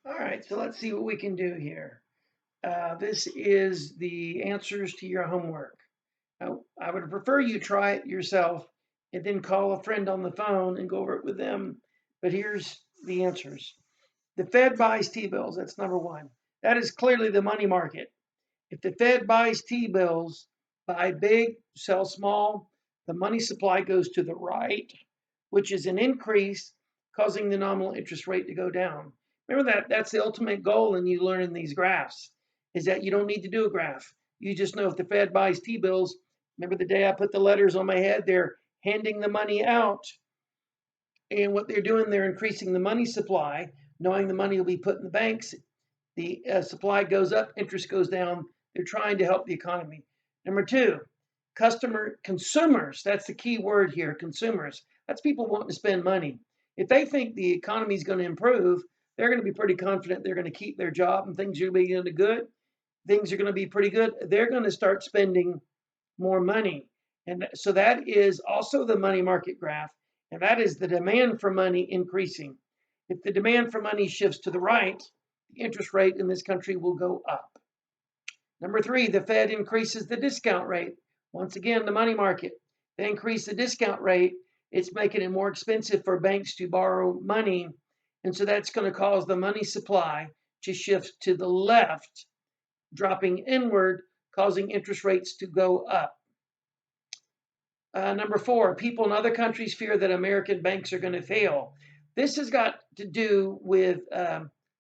All right, so let's see what we can do here. This is the answers to your homework. Now, I would prefer you try it yourself and then call a friend on the phone and go over it with them. But here's the answers. The Fed buys T-bills. That's number one. That is clearly the money market. If the Fed buys T-bills, buy big, sell small, the money supply goes to the right, which is an increase, causing the nominal interest rate to go down. Remember that's the ultimate goal, and you learn in these graphs, is that you don't need to do a graph. You just know if the Fed buys T-bills, remember the day I put the letters on my head, they're handing the money out. And what they're doing, they're increasing the money supply, knowing the money will be put in the banks. The supply goes up, interest goes down. They're trying to help the economy. Number two, consumers. That's the key word here, consumers. That's people wanting to spend money. If they think the economy is going to improve, they're going to be pretty confident they're going to keep their job and things are going to be good. Things are going to be pretty good. They're going to start spending more money. And so that is also the money market graph. And that is the demand for money increasing. If the demand for money shifts to the right, the interest rate in this country will go up. Number three, the Fed increases the discount rate. Once again, the money market. They increase the discount rate. It's making it more expensive for banks to borrow money. And so that's going to cause the money supply to shift to the left, dropping inward, causing interest rates to go up. Number four, people in other countries fear that American banks are going to fail. This has got to do with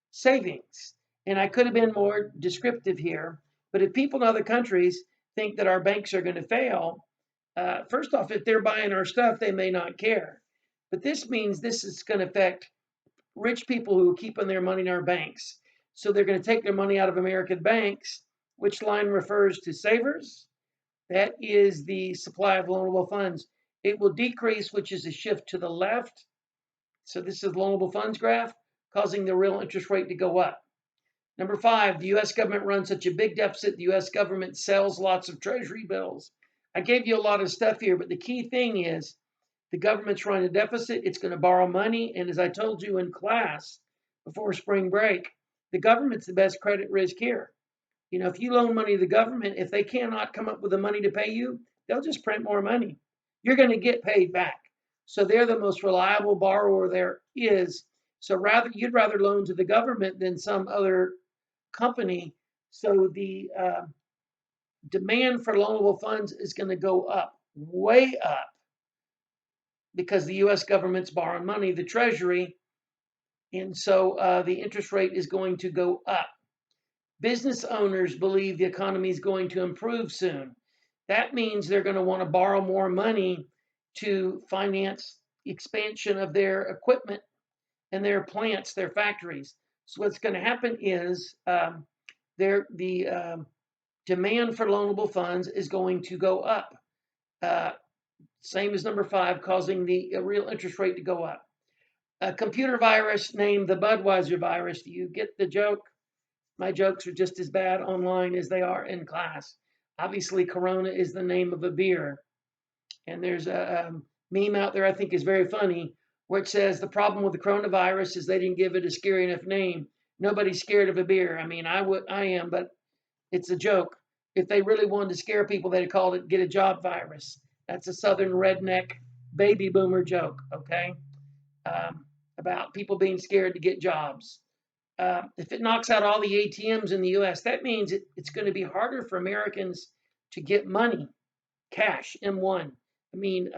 savings. And I could have been more descriptive here. But if people in other countries think that our banks are going to fail, first off, if they're buying our stuff, they may not care. But this means this is going to affect rich people who are keeping their money in our banks. So they're going to take their money out of American banks, which line refers to savers. That is the supply of loanable funds. It will decrease, which is a shift to the left. So this is the loanable funds graph, causing the real interest rate to go up. Number five, the U.S. government runs such a big deficit, the U.S. government sells lots of treasury bills. I gave you a lot of stuff here, but the key thing is the government's running a deficit. It's going to borrow money. And as I told you in class before spring break, the government's the best credit risk here. You know, if you loan money to the government, if they cannot come up with the money to pay you, they'll just print more money. You're going to get paid back. So they're the most reliable borrower there is. So you'd rather loan to the government than some other company. So the demand for loanable funds is going to go up, way up, because the U.S. government's borrowing money, the Treasury, and so the interest rate is going to go up. Business owners believe the economy is going to improve soon. That means they're going to want to borrow more money to finance expansion of their equipment and their plants, their factories. So what's going to happen is the demand for loanable funds is going to go up. Same as number five, causing the real interest rate to go up. A computer virus named the Budweiser virus. Do you get the joke? My jokes are just as bad online as they are in class. Obviously, Corona is the name of a beer. And there's a meme out there I think is very funny where it says the problem with the coronavirus is they didn't give it a scary enough name. Nobody's scared of a beer. I mean, I am, but it's a joke. If they really wanted to scare people, they'd have called it get a job virus. That's a southern redneck baby boomer joke, okay? About people being scared to get jobs. If it knocks out all the ATMs in the US, that means it's going to be harder for Americans to get money, cash, M1. I mean,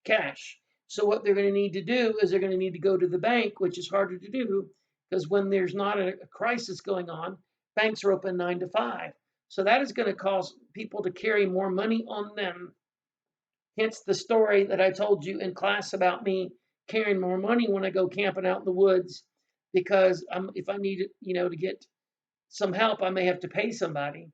cash. So what they're going to need to do is they're going to need to go to the bank, which is harder to do because when there's not a crisis going on, banks are open 9 to 5. So that is going to cause people to carry more money on them. Hence the story that I told you in class about me carrying more money when I go camping out in the woods because if I need, to get some help, I may have to pay somebody.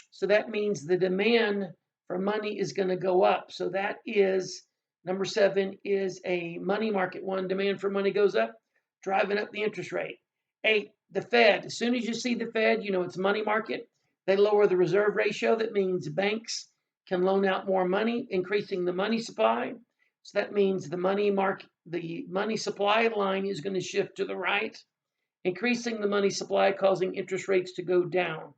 So that means the demand for money is going to go up. So that is number 7 is a money market one. Demand for money goes up, driving up the interest rate. 8, the Fed. As soon as you see the Fed, it's money market. They lower the reserve ratio. That means banks can loan out more money, increasing the money supply. So that means the money supply line is going to shift to the right. increasing the money supply, causing interest rates to go down.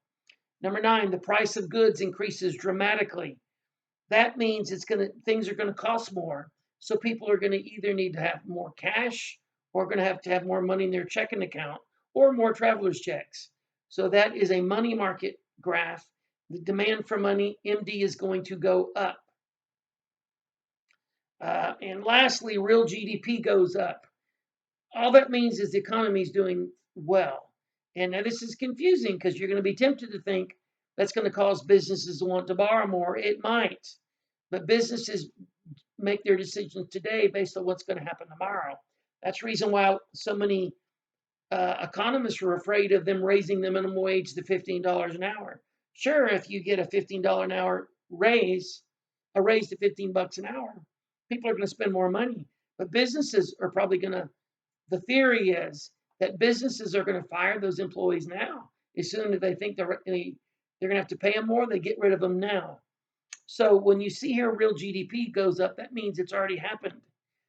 Number 9, the price of goods increases dramatically. That means things are going to cost more. So people are going to either need to have more cash or going to have more money in their checking account or more traveler's checks. So that is a money market graph. The demand for money, MD, is going to go up. And lastly, real GDP goes up. All that means is the economy is doing well. And now this is confusing because you're going to be tempted to think that's going to cause businesses to want to borrow more. It might, but businesses make their decisions today based on what's going to happen tomorrow. That's the reason why so many economists are afraid of them raising the minimum wage to $15 an hour. Sure, if you get a $15 an hour raise, a raise to $15 an hour, people are going to spend more money. But businesses are probably going to, the theory is that businesses are going to fire those employees now. As soon as they think they're going to have to pay them more, they get rid of them now. So when you see here real GDP goes up, that means it's already happened.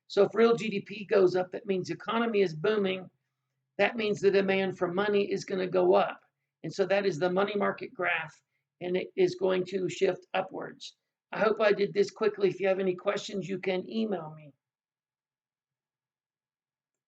So if real GDP goes up, that means the economy is booming. That means the demand for money is going to go up. And so that is the money market graph, and it is going to shift upwards. I hope I did this quickly. If you have any questions, you can email me.